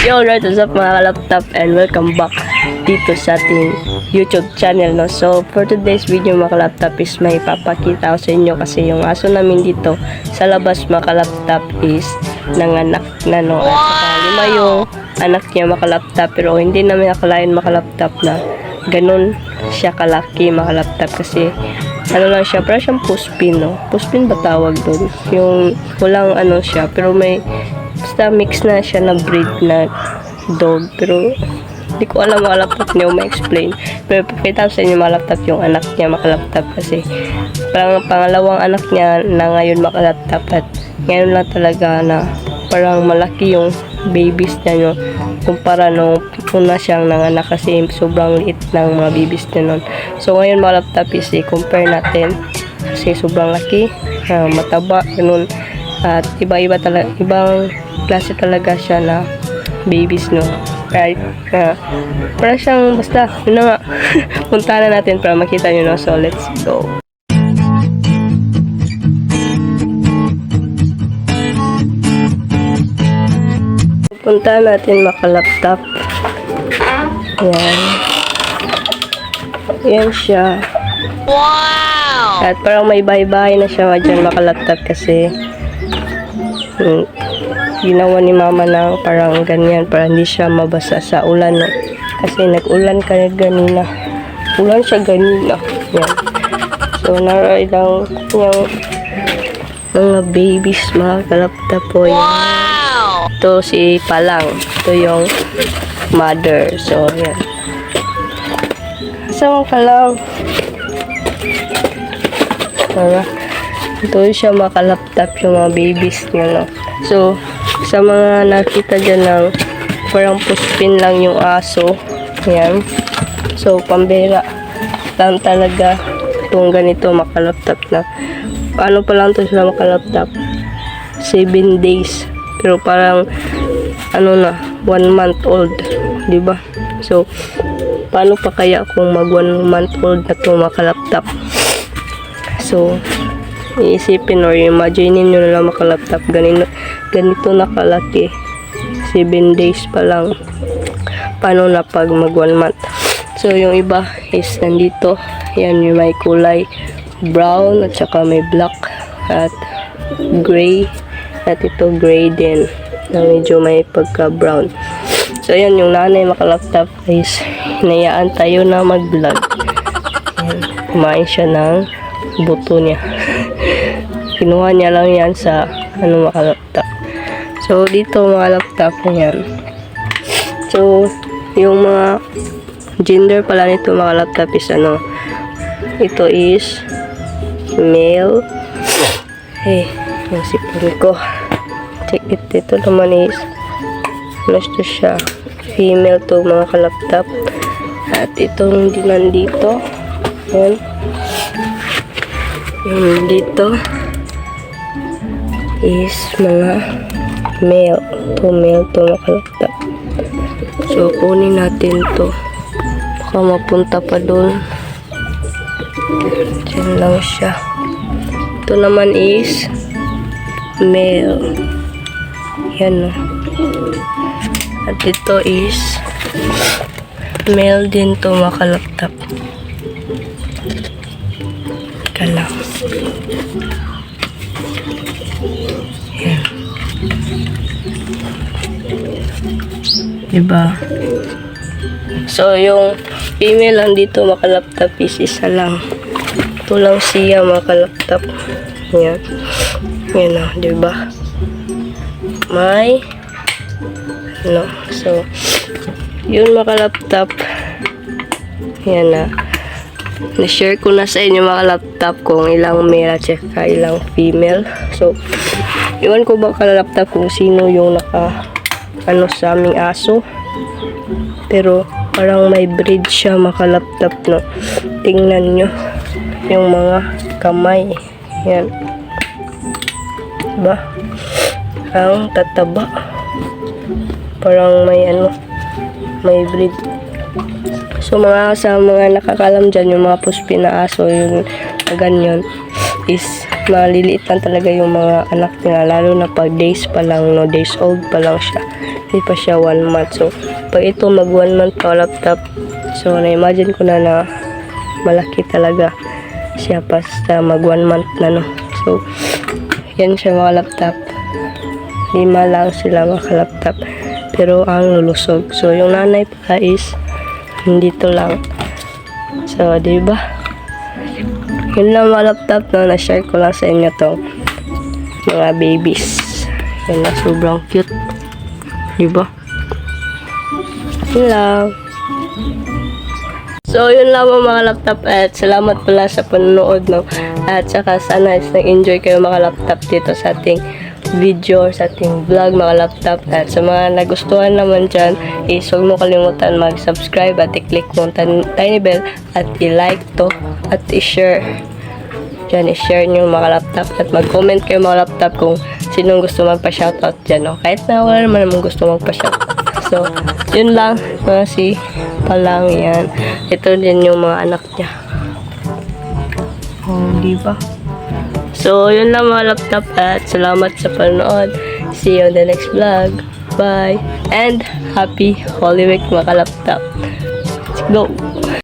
Yo, right, what's up mga laptop and welcome back dito sa ating YouTube channel, no? So, for today's video mga laptop is may papakita ko sa inyo kasi yung aso namin dito sa labas mga laptop is nanganak na, no? At lima yung anak niya mga laptop, pero hindi namin akalain mga laptop na ganun siya kalaki mga laptop kasi ano lang siya, parang siyang puspin, no? Puspin ba tawag doon? Yung walang ano siya, pero may basta mix na siya na breed na dog, pero hindi ko alam mga laptop niyo ma-explain. Pero pakita ko sa inyo mga laptop yung anak niya mga laptop kasi parang pangalawang anak niya na ngayon mga laptop at ngayon lang talaga na parang malaki yung babies niya, no? Kumpara nung una siyang nanganak kasi sobrang liit ng mga babies niya nun. So ngayon mga laptop is compare natin kasi sobrang laki, mataba, ganun. At iba-iba talaga, ibang klase talaga siya na babies, no? Right? Parang siyang, basta, yun na nga. Punta na natin para makita nyo, no? So, let's go. Punta natin makalaptop. Ayan. Ayan siya. Wow! At parang may bahay-bahay na siya dyan makalaptop kasi ginawa ni mama na parang ganyan para hindi siya mabasa sa ulan, no? Kasi nag-ulan ganina. Ulan siya ganina. Yan. So, naroon lang yung mga babies mga kalaptop po. Wow! Ito si Palang. Ito yung mother. So, yan. Saan ka lang? Ito siya makalaptop yung mga babies niya, no? So, sa mga nakita dyan ng parang puspin lang yung aso. Yan. So, pambira lang talaga itong ganito makalaptop na. Paano pa lang ito sila makalaptop? 7 days. Pero parang, ano na, 1 month old. Diba? So, paano pa kaya kung mag 1 month old na ito makalaptop? So, iisipin or imagine nyo na lang makalaptop ganito nakalaki 7 days pa lang, paano na pag mag 1 month. So yung iba is nandito, yan yung may kulay brown at saka may black at gray at ito gray din na medyo may pagka brown. So yan yung nanay makalaptop is hinayaan tayo na mag vlog. Kumain siya ng buto niya. Kinuha niya lang yan sa ano mga laptop. So dito mga laptop na yan. So yung mga gender pala nito mga laptop is ano, ito is male. Yung sipon ko, check it. Ito naman is ano siya, female to mga kalaptop. At itong hindi nandito, yan, yung dito is mga male to makalaptop. So kunin natin to, baka mapunta pa doon. Diyan lang siya. Ito naman is male, yan, no? At ito is male din to makalaptop. Kalang yan, diba? So yung female lang dito makalaptop is isa lang. Ito lang siya makalaptop. Yan, yan, o, diba? May no. So yun makalaptop, yan na. Na-share ko na sa inyo mga laptop kung ilang male at saka ilang female. So, iwan ko ba laptop kung sino yung naka ano sa aming aso. Pero parang may breed siya mga laptop, no. Tingnan nyo yung mga kamay. Yan. Diba? Ang tataba. Parang may ano, may breed. So sa mga nakakalam dyan, yung mga puspin na aso, yung ganyan, is maliliit lang talaga yung mga anak nila, lalo na pag days pa lang, no, days old pa lang siya. Di pa siya 1 month. So, pag ito mag 1 month pa laptop, so na-imagine ko na malaki talaga siya basta mag 1 month na, no. So, yan siya mga laptop. 5 lang sila mga laptop. Pero ang lulusog. So, yung nanay pa is dito lang. So, diba? Yun lang mga laptop na na-share ko lang sa inyo tong mga babies. Yan na, sobrang cute. Diba? Yun lang. So, yun lang mga laptop at salamat pala sa panonood, no? At saka sana nag-enjoy kayo mga laptop dito sa ating video, sa ating vlog mga laptop. At sa mga nagustuhan naman dyan, is huwag mo kalimutan mag-subscribe at i-click mo tiny bell at i-like to at i-share. Dyan, i-share nyo mga laptop at mag-comment kayo mga laptop kung sinong gusto magpa-shoutout dyan, no? Kahit na wala naman gusto magpa-shoutout. So, yun lang, mga si Palang yan. Ito din yung mga anak niya. Oh, diba? So, yun lang mga laptop at salamat sa panonood. See you on the next vlog. Bye! And happy Holy Week mga laptop. Let's go!